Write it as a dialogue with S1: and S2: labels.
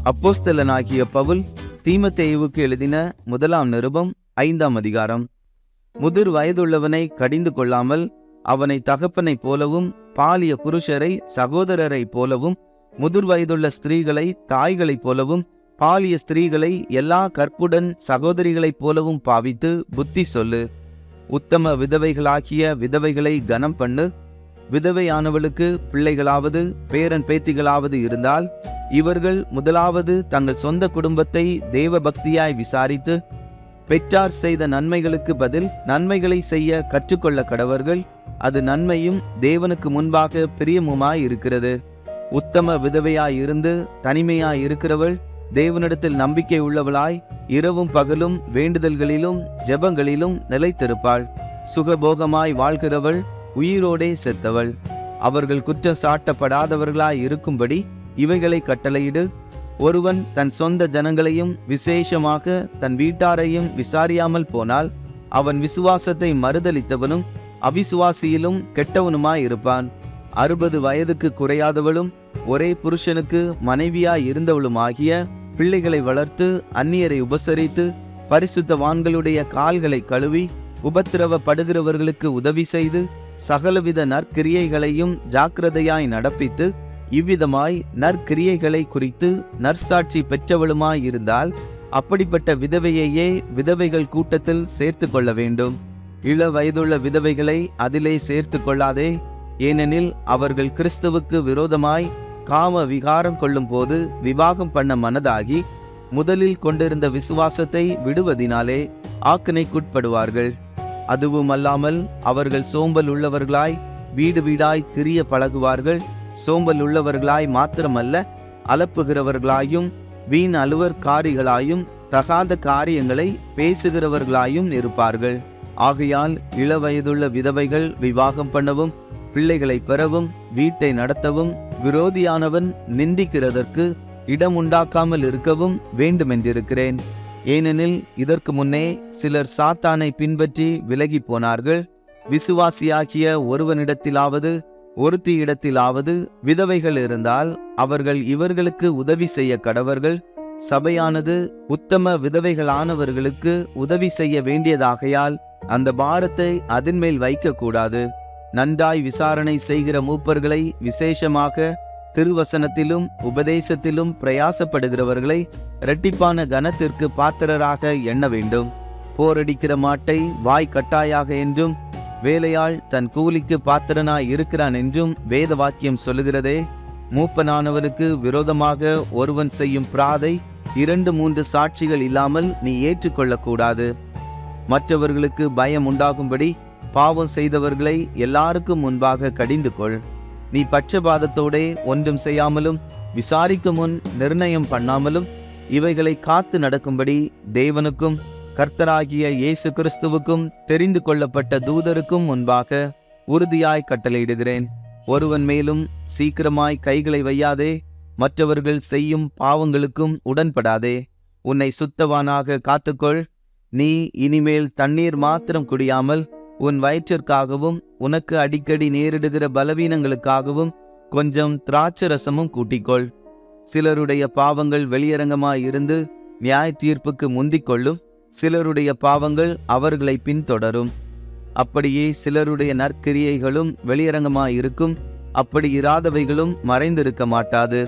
S1: அப்போஸ்தலனாகிய பவுல் தீமோத்தேயுவுக்கு எழுதின முதலாம் நிருபம் 5ஆம் அதிகாரம். முதிர் வயதுள்ளவனை கடிந்து கொள்ளாமல் அவனை தகப்பனைப் போலவும் பாலிய புருஷரை சகோதரரைப் போலவும் முதிர் வயதுள்ள ஸ்திரீகளை தாய்களைப் போலவும் பாலிய ஸ்திரீகளை எல்லா கற்புடன் சகோதரிகளைப் போலவும் பாவித்து புத்தி சொல்லு. உத்தம விதவைகளாகிய விதவைகளை கனம் பண்ணு. விதவையானவளுக்கு பிள்ளைகளாவது பேரன் பேத்திகளாவது இருந்தால் இவர்கள் முதலாவது தங்கள் சொந்த குடும்பத்தை தேவ பக்தியாய் விசாரித்து பெற்றார் செய்த நன்மைகளுக்கு பதில் நன்மைகளை செய்ய கற்றுக்கொள்ள கடவர்கள். அது நன்மையும் தேவனுக்கு முன்பாக பிரியமுமாய் இருக்கிறது. உத்தம விதவையாய் இருந்து தனிமையாய் இருக்கிறவள் தேவனிடத்தில் நம்பிக்கை உள்ளவளாய் இரவும் பகலும் வேண்டுதல்களிலும் ஜெபங்களிலும் நிலைத்திருப்பாள். சுகபோகமாய் வாழ்கிறவள் உயிரோடே செத்தவள். அவர்கள் குற்றம் சாட்டப்படாதவர்களாய் இருக்கும்படி இவைகளை கட்டளையிடு. ஒருவன் தன் சொந்த ஜனங்களையும் விசேஷமாக தன் வீட்டாரையும் விசாரியாமல் போனால் அவன் விசுவாசத்தை மறுதலித்தவனும் அவிசுவாசியிலும் கெட்டவனுமாய் இருப்பான். 60 வயதுக்கு குறையாதவளும் ஒரே புருஷனுக்கு மனைவியாய் இருந்தவளுமாகிய பிள்ளைகளை வளர்த்து அந்நியரை உபசரித்து பரிசுத்தவான்களுடைய கால்களை கழுவி உபத்திரவப்படுகிறவர்களுக்கு உதவி செய்து சகலவித நற்கிரியைகளையும் ஜாக்கிரதையாய் நடப்பித்து இவ்விதமாய் நற்கிரியைகளை குறித்து நற்சாட்சி பெற்றவளுமாய் இருந்தால் அப்படிப்பட்ட விதவையையே விதவைகள் கூட்டத்தில் சேர்த்து கொள்ள வேண்டும். இள வயதுள்ள விதவைகளை அதிலே சேர்த்து கொள்ளாதே. ஏனெனில் அவர்கள் கிறிஸ்துவுக்கு விரோதமாய் காம விகாரம் கொள்ளும் போது விவாகம் பண்ண மனதாகி முதலில் கொண்டிருந்த விசுவாசத்தை விடுவதினாலே ஆக்கினைக்குட்படுவார்கள். அதுவும் அல்லாமல் அவர்கள் சோம்பல் உள்ளவர்களாய் வீடு வீடாய் திரிய பழகுவார்கள். சோம்பல் உள்ளவர்களாய் மாத்திரமல்ல, அலப்புகிறவர்களாயும் வீண் அலுவற்காரிகளாயும் தகாத காரியங்களை பேசுகிறவர்களாயும் இருப்பார்கள். ஆகையால் இளவயதுள்ள விதவைகள் விவாகம் பண்ணவும் பிள்ளைகளை பெறவும் வீட்டை நடத்தவும் விரோதியானவன் நிந்திக்கிறதற்கு இடம் உண்டாக்காமல் இருக்கவும் வேண்டுமென்றிருக்கிறேன். ஏனெனில் இதற்கு முன்னே சிலர் சாத்தானை பின்பற்றி விலகி போனார்கள். விசுவாசியாகிய ஒருவனிடத்திலாவது ஒருத்தியிடத்திலாவது விதவைகள் இருந்தால் அவர்கள் இவர்களுக்கு உதவி செய்ய கடவர்கள். சபையானது உத்தம விதவைகளானவர்களுக்கு உதவி செய்ய வேண்டியதாகையால் அந்த பாரத்தை அதன்மேல் வைக்கக்கூடாது. நன்றாய் விசாரணை செய்கிற மூப்பர்களை, விசேஷமாக திருவசனத்திலும் உபதேசத்திலும் பிரயாசப்படுகிறவர்களை இரட்டிப்பான கனத்திற்கு பாத்திரராக எண்ண வேண்டும். போரடிக்கிற மாட்டை வாய் கட்டாயாக என்றும் வேலையாள் தன் கூலிக்கு பாத்திரனாய் இருக்கிறான் என்றும் வேத வாக்கியம் சொல்லுகிறதே. மூப்பனானவனுக்கு விரோதமாக ஒருவன் செய்யும் பிராதை 2-3 சாட்சிகள் இல்லாமல் நீ ஏற்றுக்கொள்ளக்கூடாது. மற்றவர்களுக்கு பயம் உண்டாகும்படி பாவம் செய்தவர்களை எல்லாருக்கும் முன்பாக கடிந்து கொள். நீ பட்சபாதத்தோடே ஒன்றும் செய்யாமலும் விசாரிக்கும் முன் நிர்ணயம் பண்ணாமலும் இவைகளை காத்து நடக்கும்படி தேவனுக்கும் கர்த்தராகிய இயேசு கிறிஸ்துவுக்கும் தெரிந்து கொள்ளப்பட்ட தூதருக்கும் முன்பாக உறுதியாய் கட்டளையிடுகிறேன். ஒருவன் மேலும் சீக்கிரமாய் கைகளை வையாதே. மற்றவர்கள் செய்யும் பாவங்களுக்கும் உடன்படாதே. உன்னை சுத்தவானாக காத்துக்கொள். நீ இனிமேல் தண்ணீர் மாத்திரம் குடியாமல் உன் வயிற்றிற்காகவும் உனக்கு அடிக்கடி நேரிடுகிற பலவீனங்களுக்காகவும் கொஞ்சம் திராட்சரசமும் கூட்டிக்கொள். சிலருடைய பாவங்கள் வெளியரங்கமாயிருந்து நியாய தீர்ப்புக்கு முந்திக்கொள்ளும். சிலருடைய பாவங்கள் அவர்களை பின்தொடரும். அப்படியே சிலருடைய நற்கிரியைகளும் வெளியரங்கமாயிருக்கும். அப்படி இராதவைகளும் மறைந்திருக்க மாட்டாது.